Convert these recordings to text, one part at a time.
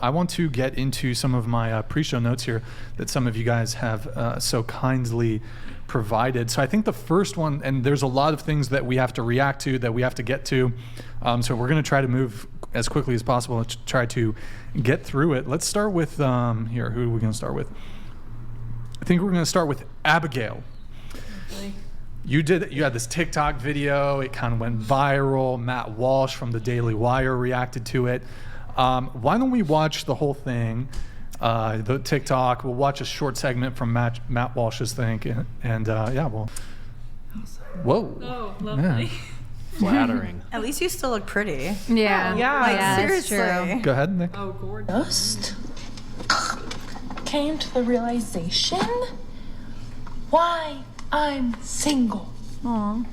I want to get into some of my pre-show notes here that some of you guys have so kindly provided. So I think the first one, and there's a lot of things that we have to react to, that we have to get to. So we're going to try to move as quickly as possible to try to get through it. Let's start with, here, who are we going to start with? I think we're going to start with Abigail. Really? You had this TikTok video. It kind of went viral. Matt Walsh from the Daily Wire reacted to it. Why don't we watch the whole thing, the TikTok. We'll watch a short segment from Matt Walsh's thing, and yeah, well. Whoa. Oh, lovely. Yeah. Flattering. At least you still look pretty. Yeah. Like, seriously. True. Go ahead, Nick. Oh, gorgeous. Just came to the realization why I'm single. Aw.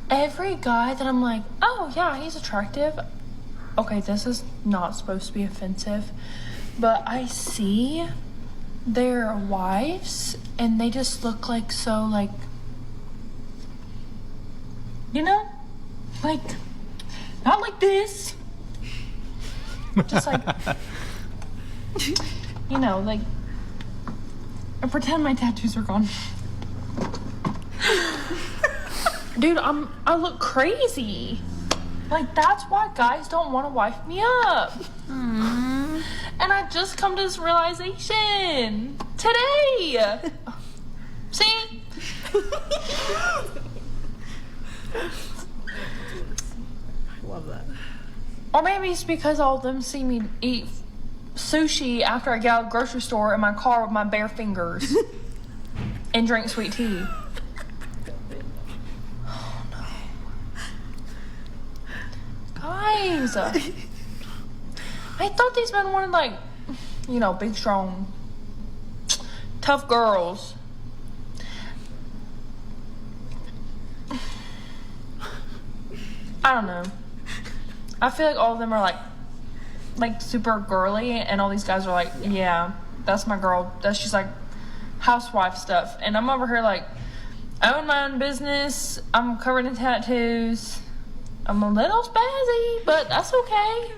Every guy that I'm like, oh yeah, he's attractive. Okay, this is not supposed to be offensive, but I see their wives and they just look like so like, you know, like not like this, just like, you know, like, I pretend my tattoos are gone. Dude, I look crazy. Like, that's why guys don't want to wife me up. And I just come to this realization today. See? Love that. Or maybe it's because all of them see me eat sushi after I get out of the grocery store in my car with my bare fingers and drink sweet tea. Guys, I thought these men wanted, like, you know, big, strong, tough girls. I don't know. I feel like all of them are, like super girly, and all these guys are like, yeah, that's my girl. That's just, like, housewife stuff. And I'm over here, like, I own my own business. I'm covered in tattoos. I'm a little spazzy, but that's okay.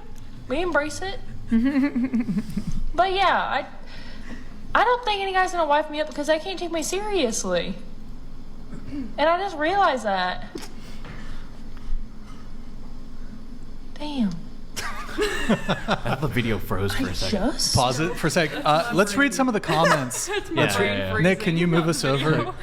We embrace it. But yeah, I don't think any guy's gonna wife me up because they can't take me seriously. And I just realized that. Damn. I thought the video froze for a second. Just? Pause it for a sec. Let's read some of the comments. Yeah. Nick, can you move us over?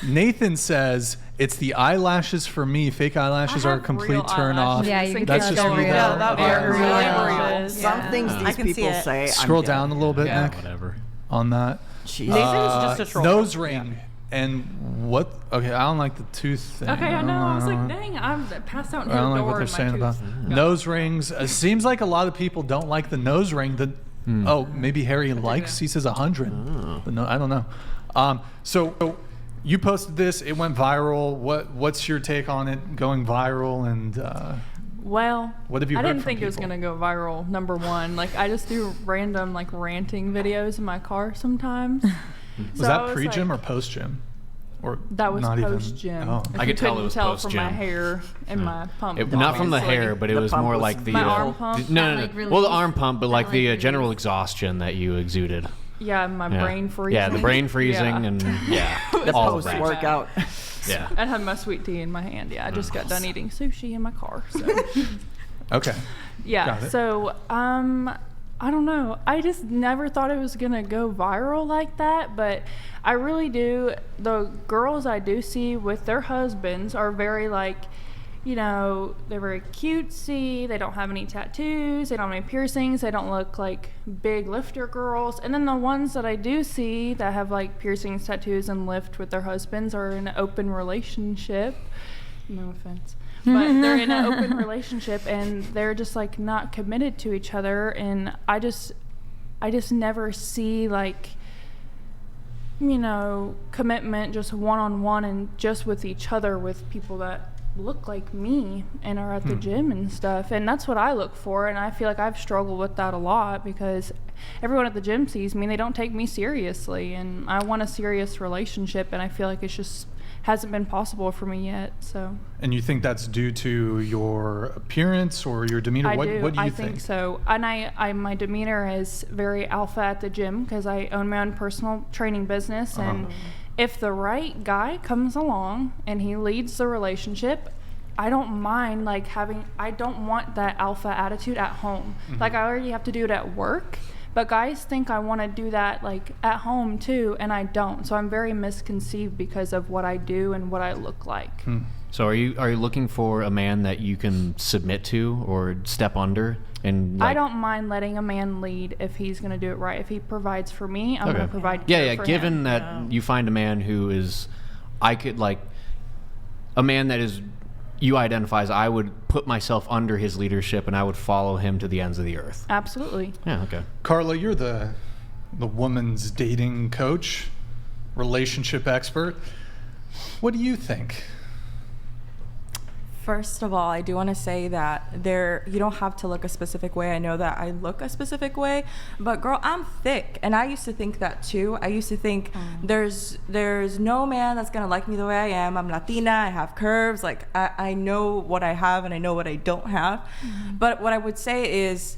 Nathan says, it's the eyelashes for me. Fake eyelashes are a complete turn off. Yeah, you can That's tell just they're me real. though. that They're real. real. Yeah. Some things I these can see people it. Scroll say. I'm dead. down a little bit, Yeah, Nick, whatever. on that. Jeez. Nathan's just a troll. Nose ring. And what? Okay, I don't like the tooth thing. Okay, I know. I was like, dang, I'm passed out in I the don't like door what they're and my saying about tooth. nose rings. It seems like a lot of people don't like the nose ring. Oh, maybe Harry likes. He says 100. No, I don't know. So you posted this. It went viral. What's your take on it going viral? And Well, what have you I heard didn't from think it was people? gonna go viral. Number one, like I just do random like ranting videos in my car sometimes. was that pre-gym or post-gym? Or That was not even? post gym. Oh. I could tell it was from post-gym. my hair and my pump. Not from the obviously. hair, but it The was pump more was like the My arm pump? No, That, no, like, well, the release. arm pump, but That, like like, the release. general exhaustion that you exuded. Yeah, my Yeah. brain freezing. Yeah, the brain freezing Yeah. and yeah, The all of that. post-workout. Yeah. I had my sweet tea in my hand. Yeah, I just got done eating sushi in my car. So Okay. yeah, Got it. so I don't know. I just never thought it was gonna go viral like that, but I really do. The girls I do see with their husbands are very like, you know, they're very cutesy. They don't have any tattoos. They don't have any piercings. They don't look like big lifter girls. And then the ones that I do see that have like piercings, tattoos, and lift with their husbands are in an open relationship. No offense. But they're in an open relationship and they're just like not committed to each other. And I just never see like, you know, commitment just one-on-one and just with each other with people that look like me and are at the gym and stuff. And that's what I look for. And I feel like I've struggled with that a lot because everyone at the gym sees me and they don't take me seriously. And I want a serious relationship. And I feel like it's just hasn't been possible for me yet. So And you think that's due to your appearance or your demeanor? I What do. do you I think? so. And I my demeanor is very alpha at the gym because I own my own personal training business. And if the right guy comes along and he leads the relationship, I don't mind like I don't want that alpha attitude at home. Like I already have to do it at work. But guys think I want to do that like at home too, and I don't. So I'm very misconceived because of what I do and what I look like. So are you looking for a man that you can submit to or step under? And like, I don't mind letting a man lead if he's going to do it right. If he provides for me, I'm going to provide care for given him. that you find a man who is, I could like, a man that is, you identify as, I would put myself under his leadership and I would follow him to the ends of the earth. Absolutely. Yeah, okay. Carla, you're the woman's dating coach, relationship expert. What do you think? First of all, I do want to say that you don't have to look a specific way. I know that I look a specific way, but girl, I'm thick, and I used to think that too. I used to think there's no man that's gonna like me the way I am. I'm Latina, I have curves, like I know what I have and I know what I don't have. But what I would say is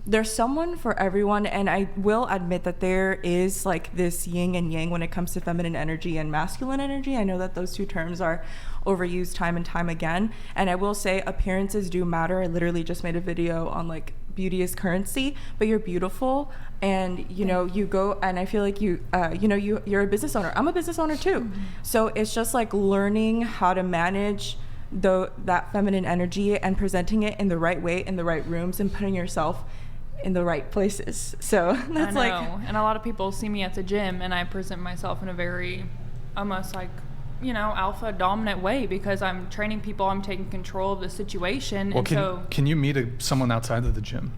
there's someone for everyone, and I will admit that there is like this yin and yang when it comes to feminine energy and masculine energy. I know that those two terms are overused time and time again, and I will say appearances do matter. I literally just made a video on like beauty is currency, but you're beautiful, and you know you go, and I feel like you're a business owner. I'm a business owner too. So it's just like learning how to manage that feminine energy and presenting it in the right way, in the right rooms, and putting yourself in the right places. So that's I know. And a lot of people see me at the gym and I present myself in a very almost like, alpha dominant way because I'm training people, I'm taking control of the situation. Well, and can you meet someone outside of the gym?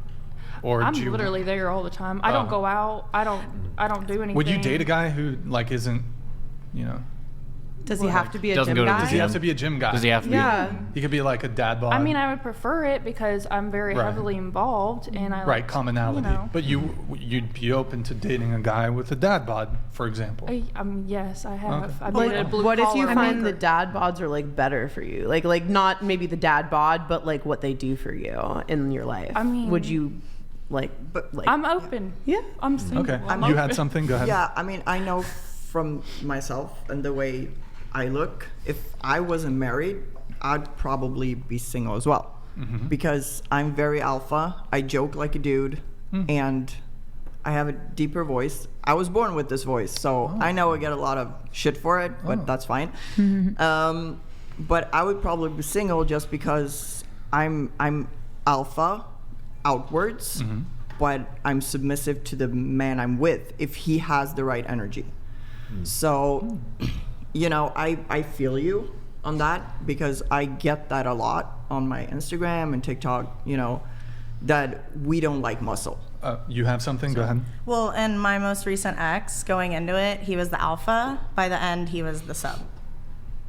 Or I'm literally there all the time. I don't go out. I don't do anything. Would you date a guy who like isn't, Does he have to be a doesn't gym go to the guy? Does he have to be a gym guy? Does he have to Yeah. He could be like a dad bod. I mean, I would prefer it because I'm very Right. heavily involved, and I Right, like, commonality. But you'd be open to dating a guy with a dad bod, for example. Yes, I have. Okay. I've But dated a blue what if you collar find the worker. dad bods are like better for you? Like not maybe the dad bod, but like what they do for you in your life. I mean- would you like? But like, I'm open. yeah. I'm single. Okay. I'm You had open. something? Go ahead. Yeah, I mean, I know from myself and the way I look, if I wasn't married, I'd probably be single as well. Because I'm very alpha, I joke like a dude, and I have a deeper voice. I was born with this voice, so I know I get a lot of shit for it, but that's fine. But I would probably be single just because I'm alpha outwards, but I'm submissive to the man I'm with if he has the right energy. So, I feel you on that because I get that a lot on my Instagram and TikTok, that we don't like muscle. You have something? Go ahead. Well, in my most recent ex, going into it, he was the alpha. By the end, he was the sub.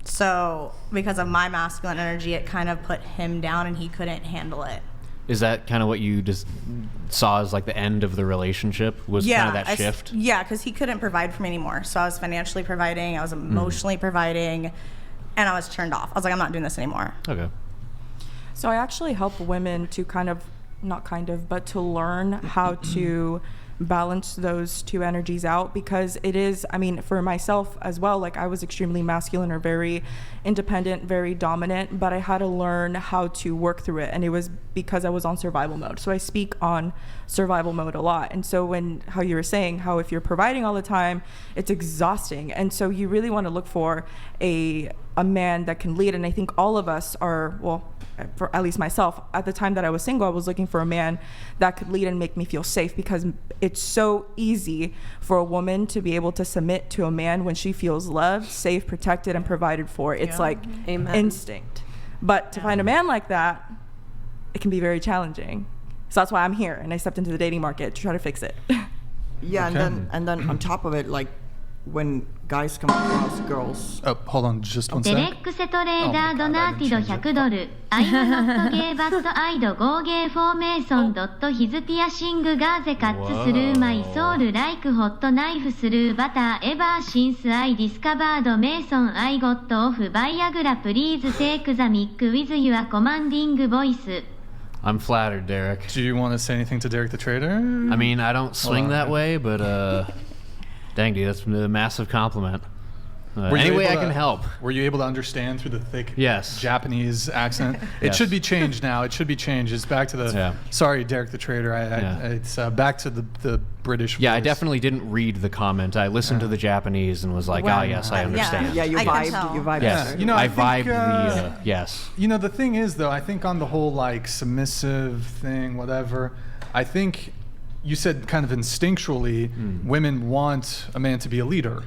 So, because of my masculine energy, it kind of put him down and he couldn't handle it. Is that kind of what you just saw as like the end of the relationship? Was kind of that shift? Yeah, because he couldn't provide for me anymore. So I was financially providing, I was emotionally providing, and I was turned off. I was like, I'm not doing this anymore. Okay. So I actually help women to but to learn how to balance those two energies out, because it is, for myself as well, like I was extremely masculine or very independent, very dominant, but I had to learn how to work through it. And it was because I was on survival mode. So I speak on survival mode a lot. And so how you were saying how if you're providing all the time, it's exhausting. And so you really want to look for a man that can lead. And I think all of us are, well, for at least myself, at the time that I was single, I was looking for a man that could lead and make me feel safe, because it's so easy for a woman to be able to submit to a man when she feels loved, safe, protected, and provided for. It's like Amen. instinct. But to find a man like that, it can be very challenging. So that's why I'm here, and I stepped into the dating market to try to fix it. Yeah, Okay. and then on top of it, like when guys come across girls. Oh, hold on just one デ sec. レックセトレーダ Oh ー my ド God, ナ I ーティ didn't ド change 100ドルアイムノットゲーバットアイドゴーゲーフォーメイソンドットヒズピアシングガーゼカッツスルーマイソウルライクホットナイフスルーバターエバーシンスアイディスカバードメイソンアイゴットオフバイアグラプリーズテイクザミックウィズユアコマンディングボイス I'm flattered, Derek. Do you want to say anything to Derek the Trader? I mean, I don't swing on. that way, but dang, dude, that's a massive compliment. Were you Any way able I to- can help. Were you able to understand through the thick Yes. Japanese accent? It Yes. should be changed now. It should be changed. It's back to the. Yeah. Sorry, Derek the Trader. It's back to the British. Yeah, I voice. definitely didn't read the comment. I listened to the Japanese and was like, Well, ah, yes, I understand. Yeah, you I can vibed. tell. You vibed. Yes, better. You know, I I think, vibed the yes. You know, the thing is, though, I think on the whole, like, submissive thing, whatever, I think you said kind of instinctually women want a man to be a leader.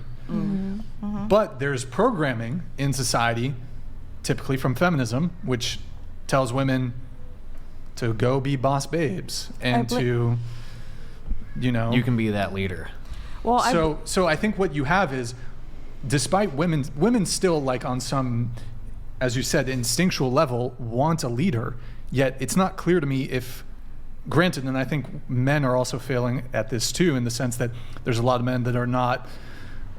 But there's programming in society, typically from feminism, which tells women to go be boss babes and to, you know. You can be that leader. Well, So I think what you have is, despite women still, like, on some, as you said, instinctual level, want a leader. Yet it's not clear to me if, granted, and I think men are also failing at this too, in the sense that there's a lot of men that are not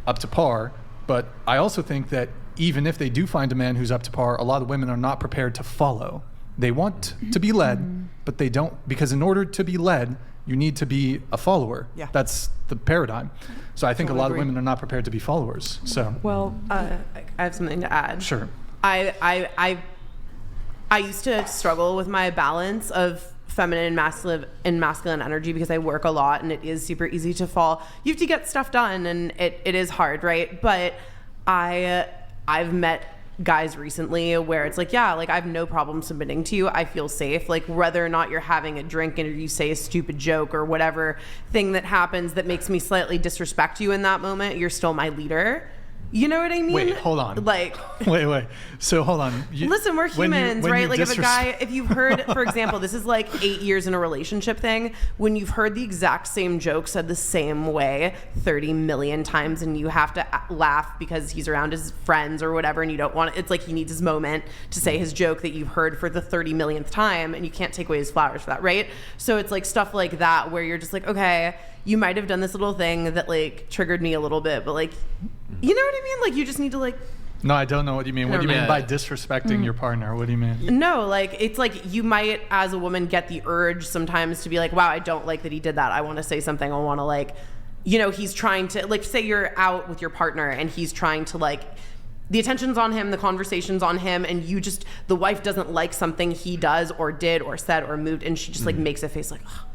up to par. But I also think that even if they do find a man who's up to par, a lot of women are not prepared to follow. They want to be led, but they don't, because in order to be led, you need to be a follower. Yeah. That's the paradigm. So I think a Totally lot agree. of women are not prepared to be followers. So well, I have something to add. sure. I used to struggle with my balance of feminine and masculine energy because I work a lot and it is super easy to fall. You have to get stuff done and it is hard, right? But I've met guys recently where it's like, yeah, like I have no problem submitting to you. I feel safe. Like whether or not you're having a drink and you say a stupid joke or whatever thing that happens that makes me slightly disrespect you in that moment, you're still my leader. You know what I mean? Wait, hold on. Like, Wait. So hold on. listen, we're when you- humans, when right? you Like disres- if you've heard, for example, this is like 8 years in a relationship thing, when you've heard the exact same joke said the same way 30 million times and you have to laugh because he's around his friends or whatever and you don't want it. It's like he needs his moment to say his joke that you've heard for the 30 millionth time and you can't take away his flowers for that, right? So it's like stuff like that where you're just like, okay, you might have done this little thing that like triggered me a little bit, but like, you know what I mean? Like you just need to like, No, I don't know what you mean. What do you mean by disrespecting your partner? What do you mean? no, like it's like you might as a woman get the urge sometimes to be like, wow, I don't like that he did that. I want to say something. I want to like, you know, he's trying to like, say you're out with your partner and he's trying to like, the attention's on him, the conversation's on him, and you just, the wife doesn't like something he does or did or said or moved, and she just like makes a face like, ugh,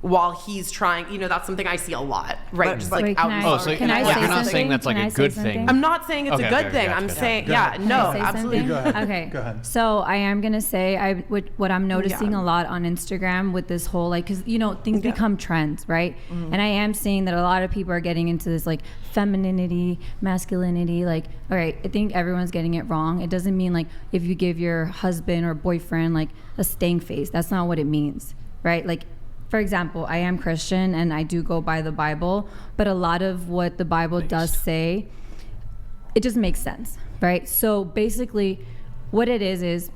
while he's trying, you know, that's something I see a lot, right? But- Just but- like Wait, out. can in I- Oh, public. so Can I you're say not something? saying that's like Can a I say good something? thing. I'm not saying it's Okay, a good okay, thing. gotcha, I'm gotcha. saying, Go yeah, ahead. no, Say absolutely. something? Go ahead. Okay. Go ahead. So I am gonna say what I'm noticing Yeah. a lot on Instagram with this whole like, because you know things Yeah. become trends, right? And I am seeing that a lot of people are getting into this like femininity, masculinity. Like, all right, I think everyone's getting it wrong. It doesn't mean like if you give your husband or boyfriend like a stank face. That's not what it means, right? Like, for example, I am Christian and I do go by the Bible, but a lot of what the Bible does say, it just makes sense, right? So basically, what it is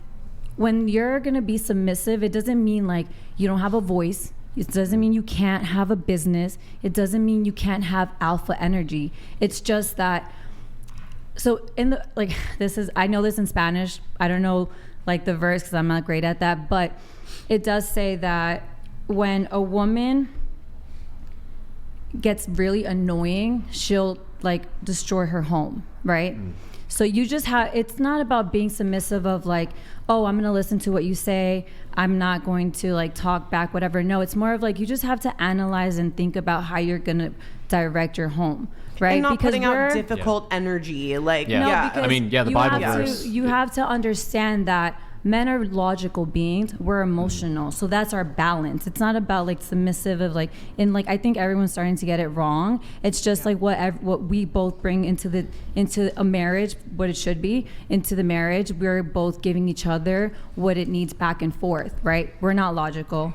when you're gonna be submissive, it doesn't mean like you don't have a voice. It doesn't mean you can't have a business. It doesn't mean you can't have alpha energy. It's just that. So in the like, this is, I know this in Spanish. I don't know like the verse because I'm not great at that, but it does say that when a woman gets really annoying, she'll like destroy her home, right? So you just have, it's not about being submissive of like, oh, I'm gonna listen to what you say, I'm not going to like talk back, whatever. No, it's more of like you just have to analyze and think about how you're gonna direct your home, right? And not putting out we're- difficult energy. Like, Yeah. no, yeah. because I mean, yeah, the you Bible have verse. you have to understand that men are logical beings. We're emotional, so that's our balance. It's not about like submissive of like, and like I think everyone's starting to get it wrong. It's just like what we both bring into a marriage, what it should be into the marriage. We're both giving each other what it needs back and forth, right? We're not logical,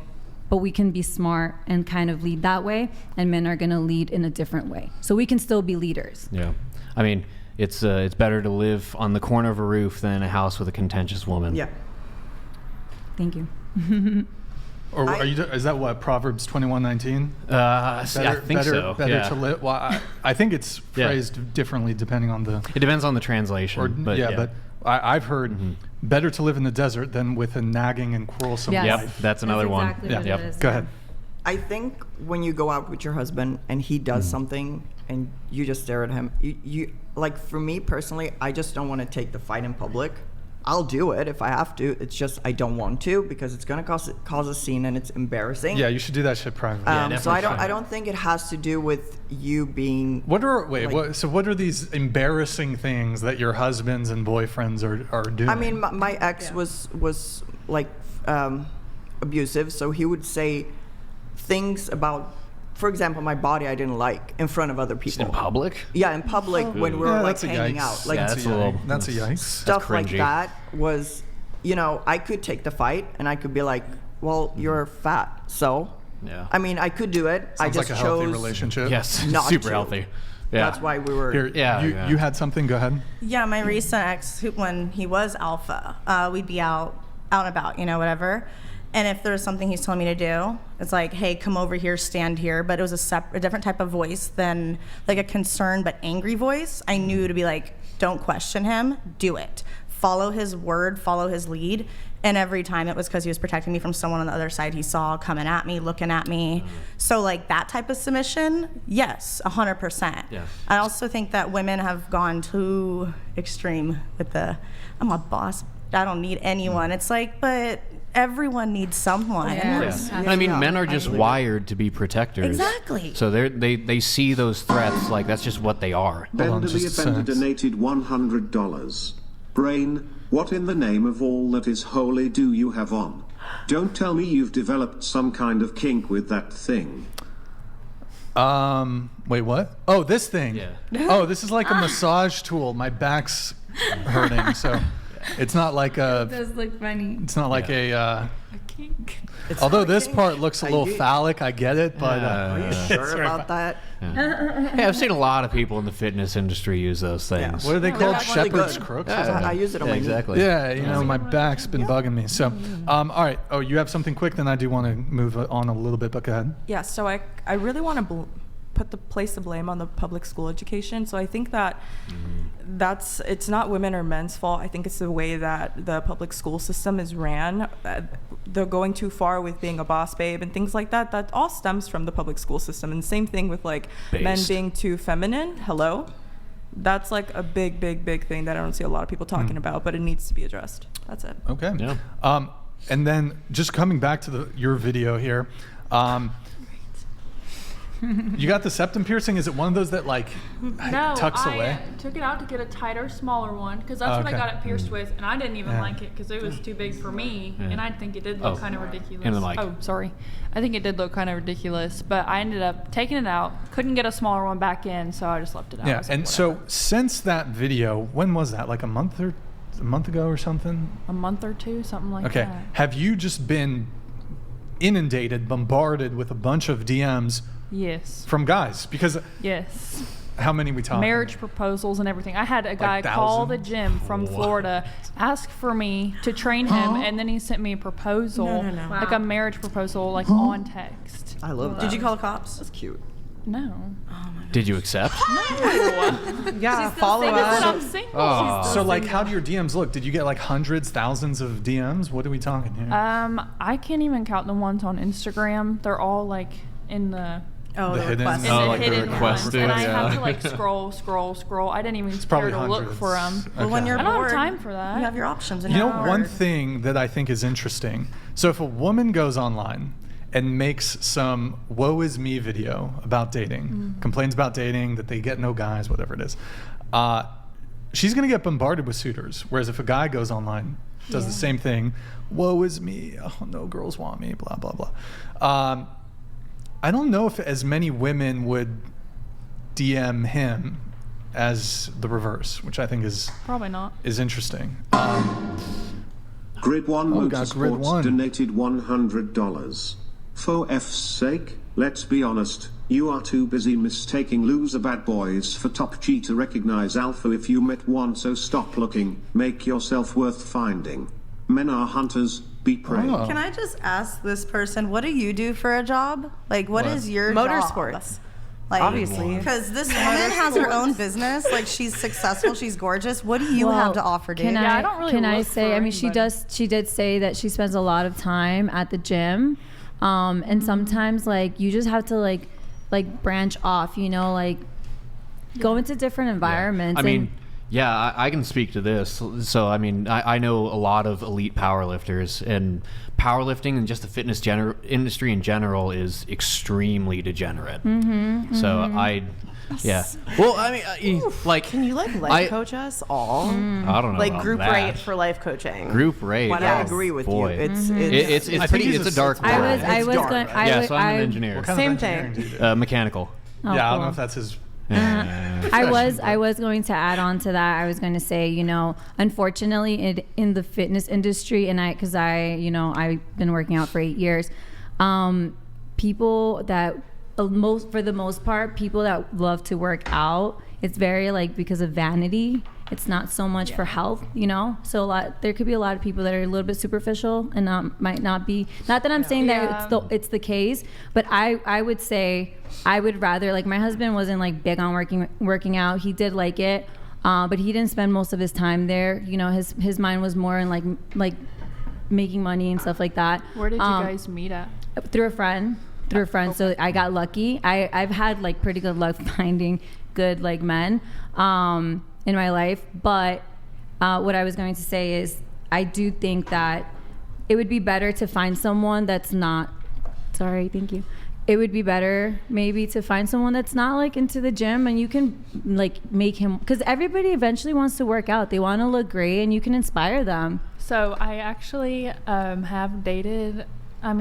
but we can be smart and kind of lead that way, and men are going to lead in a different way. So we can still be leaders. Yeah. I mean, it's better to live on the corner of a roof than a house with a contentious woman. Yeah. Thank you. Or is that what, Proverbs 21:19? I think so. Better yeah. to live. Well, I think it's phrased differently depending on the. It depends on the translation. But I've heard better to live in the desert than with a nagging and quarrelsome Yes. wife. That's another one. Exactly Yeah. what Yep. it is. Go ahead. I think when you go out with your husband and he does something and you just stare at him, you like, for me personally, I just don't want to take the fight in public. I'll do it if I have to. It's just I don't want to because it's gonna cause a scene and it's embarrassing. Yeah, you should do that shit privately. So I don't think it has to do with you being. What are these embarrassing things that your husbands and boyfriends are doing? I mean, my ex was like abusive, so he would say things about, for example, my body I didn't like in front of other Just people. in public? Yeah, in public when we were like that's a hanging yikes. out, like Yeah, that's a yikes. stuff like cringy. that was, I could take the fight and I could be like, well, you're fat, so. Yeah. I mean, I could do it. I Sounds just like a healthy chose relationship. Yes. not Super to. healthy. Yeah. That's why we were. Here, you had something. Go ahead. Yeah, my recent ex, when he was alpha, we'd be out and about, whatever. And if there's something he's telling me to do, it's like, hey, come over here, stand here. But it was a different type of voice than like a concerned but angry voice. I knew to be like, don't question him, do it. Follow his word, follow his lead. And every time it was because he was protecting me from someone on the other side he saw coming at me, looking at me. So like that type of submission, yes, 100%. Yeah. I also think that women have gone too extreme with I'm a boss, I don't need anyone. It's like, but everyone needs someone. Yeah. And I mean, men are just wired to be protectors. Exactly. So they see those threats like that's just what they are. on Bender the just a Offender sec. donated $100. Brain, what in the name of all that is holy do you have on? Don't tell me you've developed some kind of kink with that thing. Wait, what? Oh, this thing. Yeah. Oh, this is like a massage tool. My back's hurting, so it's not like a. It does look funny. It's not like a. Kink. Although this part looks a little phallic, I get it, but Are you sure about that? Yeah, I've seen a lot of people in the fitness industry use those things. what are they They're called? actually Shepherd's good. crooks? I use it on my knee. exactly. Yeah, my back's been bugging me. So, all right. Oh, you have something quick? Then I do want to move on a little bit, but go ahead. Yeah, so I really want to place the blame on the public school education. So I think that it's not women or men's fault. I think it's the way that the public school system is ran. They're going too far with being a boss babe and things like that. That all stems from the public school system. And same thing with like men being too feminine. Hello? That's like a big thing that I don't see a lot of people talking about, but it needs to be addressed. That's it. Okay. Yeah. And then just coming back to your video here, you got the septum piercing. Is it one of those that like tucks away? I took it out to get a tighter, smaller one because that's what I Okay. got it pierced with, and I didn't even like it because it was too big for me, and I think it did look kind of ridiculous. And the mic. Oh, sorry. I think it did look kind of ridiculous, but I ended up taking it out. Couldn't get a smaller one back in, so I just left it out. I Yeah. was like, And so since that video, when was that? Like a month ago or something? a month or two, something like Okay. that. Have you just been inundated, bombarded with a bunch of DMs Yes. from guys? Because Yes. how many we talking? Marriage proposals and everything. I had a guy Like call 1,000? the gym from Florida, ask for me to train him, and then he sent me a proposal, No. like a marriage proposal, like on text. I love that. Did you call the cops? That's cute. No. Did you accept? Yeah, follow That's up. what I'm single. Oh. So like, how do your DMs look? Did you get like hundreds, thousands of DMs? What are we talking here? I can't even count the ones on Instagram. They're all like in the Oh, The the hidden- request. in Oh, the like the hidden ones, requested, and I have yeah. to like scroll. I didn't even It's care probably to hundreds. look for them. Well, when you're I don't have bored, time for that. You have your options. And You know, you're one bored. thing that I think is interesting. So if a woman goes online and makes some woe is me video about dating, complains about dating, that they get no guys, whatever it is, she's going to get bombarded with suitors. Whereas if a guy goes online, does the same thing, woe is me, oh, no girls want me, blah, blah, blah. I don't know if as many women would DM him as the reverse, which I think is Probably not. Grid interesting. One Oh, we got Grid Motorsports One. donated $100. For F's sake, let's be honest, you are too busy mistaking loser bad boys for top G to recognize alpha if you met one, so stop looking, make yourself worth finding. Men are hunters, be prey. Oh. Can I just ask this person, what do you do for a job? Like, what is your job? Motorsports. Like, Obviously. Because this woman has her own business. Like, she's successful. She's gorgeous. What do you have to offer, dude? I don't really Can I look say? for I mean, she did say that she spends a lot of time at the gym, and sometimes like you just have to like branch off. You know, like go into different environments. I mean, yeah, I can speak to this. So, I mean, I know a lot of elite powerlifters, and powerlifting and just the fitness industry in general is extremely degenerate. So yeah. Well, I mean, like, Can you life coach us all? I don't know. Like about group that. rate for life coaching. Group rate. But I agree with boy. you. It's It's pretty. It's a dark. I world. was dark. going. Yeah, so I'm an engineer. What kind Same of engineering thing. do you do? Mechanical. Oh, yeah, I don't cool. know if that's his. I was going to add on to that. I was going to say, you know, unfortunately, in the fitness industry, and I've been working out for 8 years. People that for the most part, people that love to work out, it's very like because of vanity. It's not so much for health, you know. So there could be a lot of people that are a little bit superficial and might not be. Not that I'm saying that it's the case, but I would say I would rather, like, my husband wasn't like big on working out. He did like it, but he didn't spend most of his time there. You know, his mind was more in like making money and stuff like that. Where did you guys meet at? Through a friend. So I got lucky. I've had like pretty good luck finding good like men in my life, but what I was going to say is I do think that it would be better to find someone that's not it would be better maybe to find someone that's not like into the gym, and you can like make him, because everybody eventually wants to work out. They want to look great, and you can inspire them. So I actually have dated. I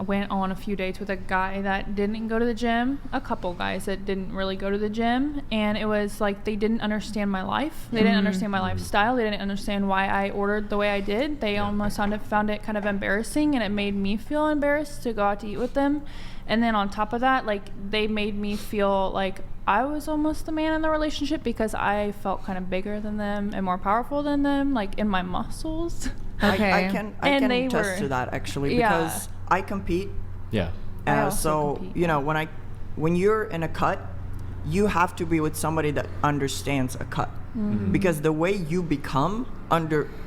went on a few dates with a guy that didn't go to the gym, a couple guys that didn't really go to the gym, and it was like they didn't understand my life. They didn't understand my lifestyle. They didn't understand why I ordered the way I did. They almost found it kind of embarrassing, and it made me feel embarrassed to go out to eat with them. And then on top of that, like, they made me feel like I was almost the man in the relationship because I felt kind of bigger than them and more powerful than them, like in my muscles. Okay. I can attest to that actually, because I compete. Yeah. So compete. you know, when you're in a cut, you have to be with somebody that understands a cut, because the way you become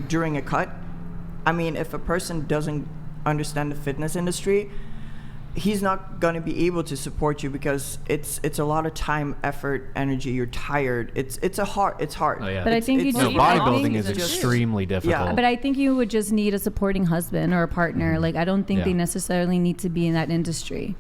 during a cut, I mean, if a person doesn't understand the fitness industry, he's not going to be able to support you, because it's a lot of time, effort, energy. You're tired. It's hard. Oh, yeah. But I think bodybuilding is just extremely difficult. But I think you would just need a supporting husband or a partner. Like, I don't think they necessarily need to be in that industry.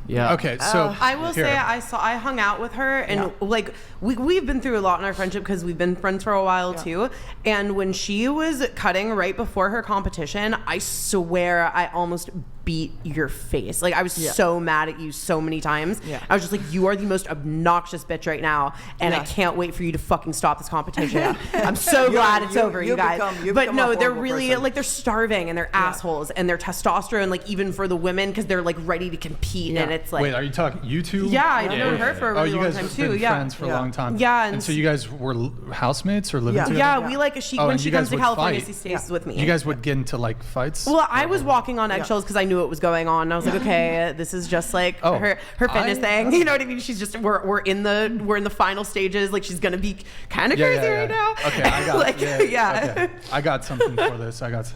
Yeah. Okay, so I will say I hung out with her, and like we've been through a lot in our friendship because we've been friends for a while too. And when she was cutting right before her competition, I swear I almost beat your face. Like, I was so mad at you so many times. I was just like, you are the most obnoxious bitch right now, and I can't wait for you to fucking stop this competition. I'm so glad it's over, you guys. But no, they're really like, they're starving, and they're assholes, and their testosterone, like, even for the women, because they're like ready to compete, and it's like, wait, are you talking you two? Yeah, I've known her for a really you long guys time have too. been friends for a long time. Yeah, and so you guys were housemates or living together? Yeah, we like when and she you guys comes to would California, fight. she stays with me. You guys would get into like fights? Well, I was walking on eggshells because I knew what was going on. I was like, okay, this is just like her fitness thing. You know what I mean? She's just we're in the final stages. Like, she's gonna be kind of crazy right now. Okay, I got like, okay. I got something for this. I got.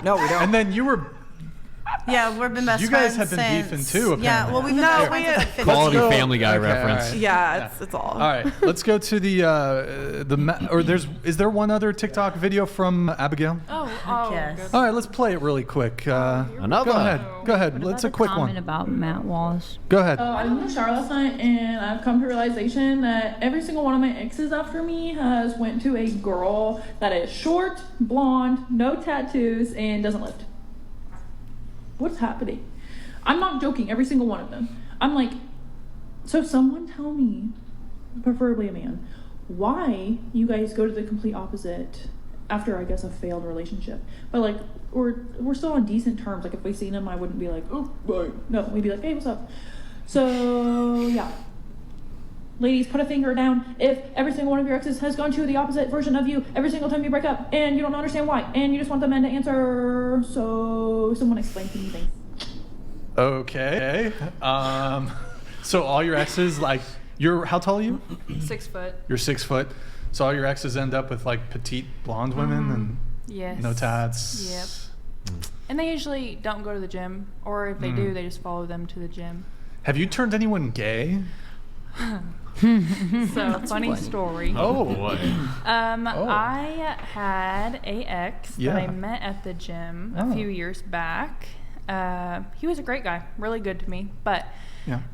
No, we don't. And then you were. Yeah, we've been best friends. You guys have been since, beefing too, apparently. Yeah, well, we've been best friends since, like, 15. Quality Family Guy reference. Right. Yeah, it's all. All right, let's go to is there one other TikTok video from Abigail? Yes. All right, let's play it really quick. Another. Go ahead. Let's a quick comment one. about Matt Walsh. Go ahead. I was in the shower last night, and I've come to a realization that every single one of my exes after me has went to a girl that is short, blonde, no tattoos, and doesn't lift. What's happening? I'm not joking. Every single one of them. I'm like, so someone tell me, preferably a man, why you guys go to the complete opposite after I guess a failed relationship. But like we're still on decent terms. Like if we seen him, I wouldn't be like, oh, bye. No, we'd be like, hey, what's up? So yeah. Ladies, put a finger down if every single one of your exes has gone to the opposite version of you every single time you break up, and you don't understand why, and you just want the men to answer. So someone explain to me things. Okay. So all your exes, like, how tall are you? 6 foot. You're 6 foot. So all your exes end up with like petite blonde women and Yes. no tats. Yep. And they usually don't go to the gym, or if they do, they just follow them to the gym. Have you turned anyone gay? So funny story. Oh boy. I had a ex that I met at the gym a few years back. He was a great guy, really good to me, but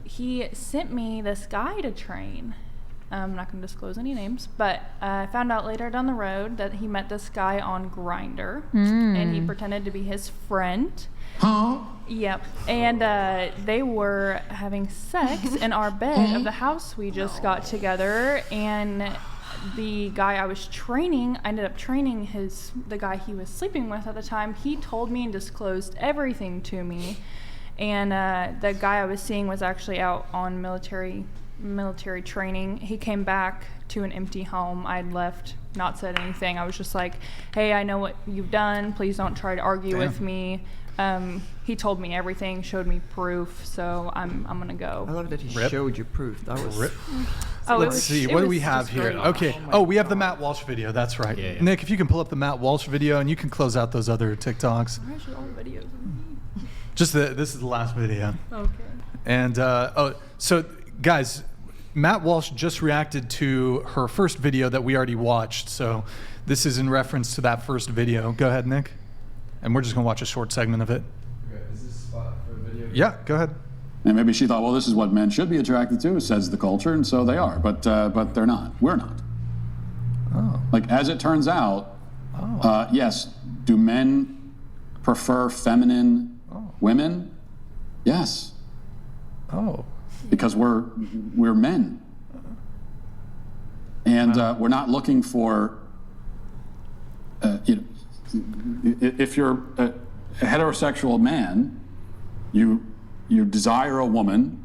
he sent me this guy to train. I'm not going to disclose any names, but I found out later down the road that he met this guy on Grindr, and he pretended to be his friend. Huh? Yep. And they were having sex in our bed of the house we just got together, and the guy I was training, I ended up training the guy he was sleeping with at the time. He told me and disclosed everything to me, and the guy I was seeing was actually out on military training. He came back to an empty home. I'd left, not said anything. I was just like, hey, I know what you've done. Please don't try to argue with me. He told me everything, showed me proof, so I'm gonna go. I love that he showed you proof. That was. Let's see. What do we have here? Okay. Oh, we have the Matt Walsh video. That's right. Yeah. Nick, if you can pull up the Matt Walsh video, and you can close out those other TikToks. Where's all the videos of me? Just this is the last video. Okay. And so guys, Matt Walsh just reacted to her first video that we already watched. So this is in reference to that first video. Go ahead, Nick. And we're just going to watch a short segment of it. Okay, is this a spot for a video? Yeah, go ahead. And maybe she thought, well, this is what men should be attracted to, says the culture, and so they are. But they're not. We're not. Oh. Like, as it turns out, yes, do men prefer feminine women? Yes. Oh. Because we're men. And we're not looking for, if you're a heterosexual man, you desire a woman,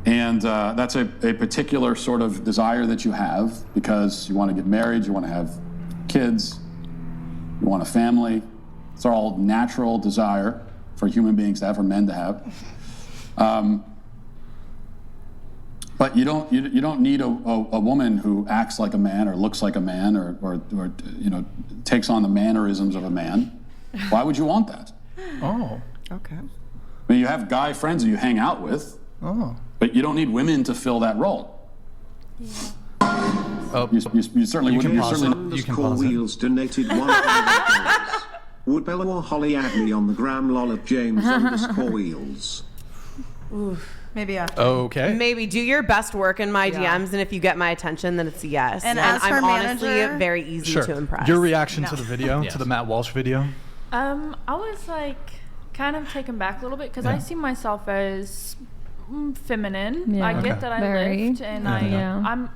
and that's a particular sort of desire that you have because you want to get married, you want to have kids, you want a family. It's all natural desire for human beings to have, for men to have. But you don't need a woman who acts like a man or looks like a man or takes on the mannerisms of a man. Why would you want that? Oh. Okay. I mean, you have guy friends that you hang out with. Oh. But you don't need women to fill that role. Yeah. You certainly wouldn't. You can pause Wheels donated $100. Would Bella or Holly add me on the gram lol at James_Wheels? Oof. Maybe after. Okay. Maybe do your best work in my DMs, and if you get my attention, then it's a yes. And as I'm her honestly manager, very easy to impress. Your reaction to the video, to the Matt Walsh video? I was like kind of taken back a little bit because I see myself as feminine. Yeah. I get that I Very. lift, and I'm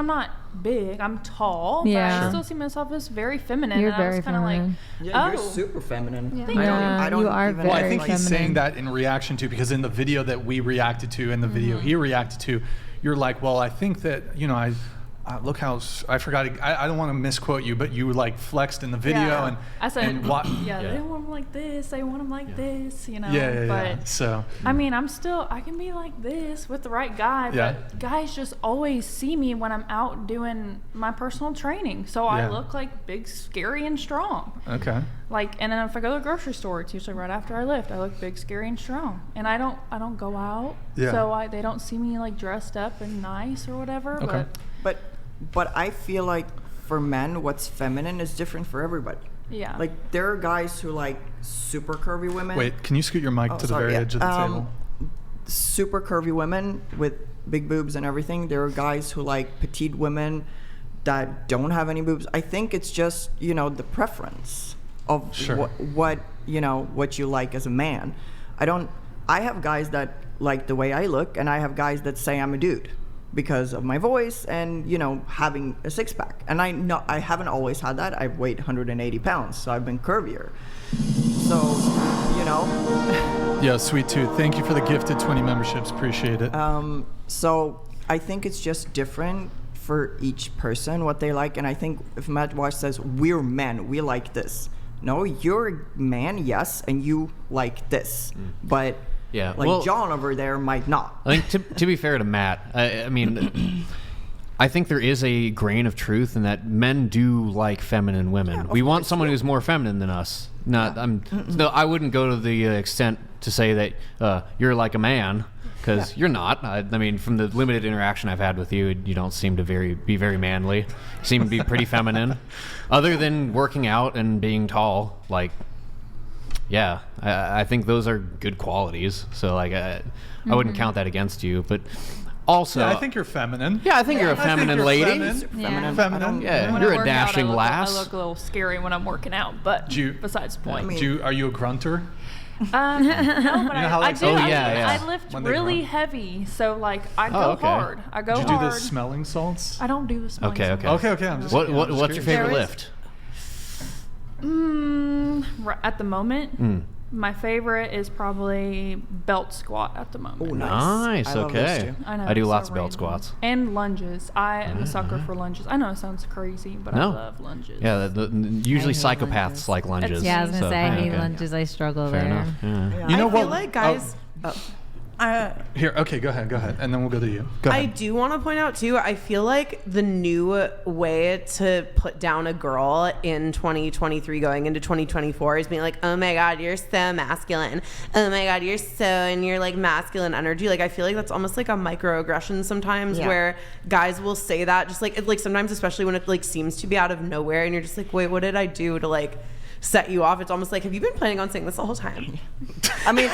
not big. I'm tall, but Yeah. I still see myself as very feminine. You're and I was very kind of like, feminine. Yeah, you're super feminine. Yeah. I don't you are even very Well, I think he's feminine. saying that in reaction to, because in the video that we reacted to and the video he reacted to, you're like, well, I think that, look how, I forgot, I don't want to misquote you, but you like flexed in the video and I said, and they don't want them like this, they want them like this, Yeah. So, I mean, I can be like this with the right guy, but guys just always see me when I'm out doing my personal training. So I look like big, scary, and strong. okay. And then if I go to the grocery store, it's usually right after I lift. I look big, scary, and strong. And I don't go out, so they don't see me like dressed up and nice or whatever. Okay. But I feel like for men, what's feminine is different for everybody. Yeah. Like there are guys who like super curvy women. Wait, can you scoot your mic to the very edge of the table? Super curvy women with big boobs and everything. There are guys who like petite women that don't have any boobs. I think it's just, the preference of what you like as a man. I have guys that like the way I look, and I have guys that say I'm a dude. because of my voice and, you know, having a six pack. And I haven't always had that. I've weighed 180 pounds, so I've been curvier. So, you know. Yeah, Sweet Tooth, thank you for the gifted 20 memberships. Appreciate it. So I think it's just different for each person, what they like. And I think if Matt Walsh says, we're men, we like this. No, you're a man, yes, and you like this. But Yeah, like well, John over there might not. I think to be fair to Matt, I mean, I think there is a grain of truth in that men do like feminine women. We want someone who's more feminine than us. Not, no, I wouldn't go to the extent to say that you're like a man, because you're not. I mean, from the limited interaction I've had with you, you don't seem to be very manly. You seem to be pretty feminine, other than working out and being tall. Like, yeah, I think those are good qualities. So like, I wouldn't count that against you, but. Also, I think you're feminine. Yeah, I think you're a feminine lady. Feminine. Yeah, When you're I a work dashing out, lass. I look a little scary when I'm working out, but besides the point. Are you a grunter? No, but I do. yeah. I lift When they really grunt. heavy, so like I go okay. hard. I go Did you hard. do the smelling salts? I don't do the smelling Okay. salts. Okay. I'm just, What's your curious. favorite lift? At the moment, my favorite is probably belt squat at the moment. Oh, nice. Nice. I love those Okay. too. I know, I do it's lots so of belt random. squats. And lunges. I am a sucker for lunges. I know it sounds crazy, but No. I love lunges. Yeah, usually I hate psychopaths lunges. like lunges. Yeah, I was gonna so, say I hate okay. lunges. I struggle Fair there. enough. Yeah. You know I feel what? like guys. Here, okay, go ahead, and then we'll go to you. Go I ahead. do want to point out too, I feel like the new way to put down a girl in 2023 going into 2024 is being like, oh my God, you're so masculine. Oh my God, you're so in your like masculine energy. Like I feel like that's almost like a microaggression sometimes where guys will say that just like, sometimes, especially when it like seems to be out of nowhere and you're just like, wait, what did I do to like set you off? It's almost like, have you been planning on saying this the whole time? I mean,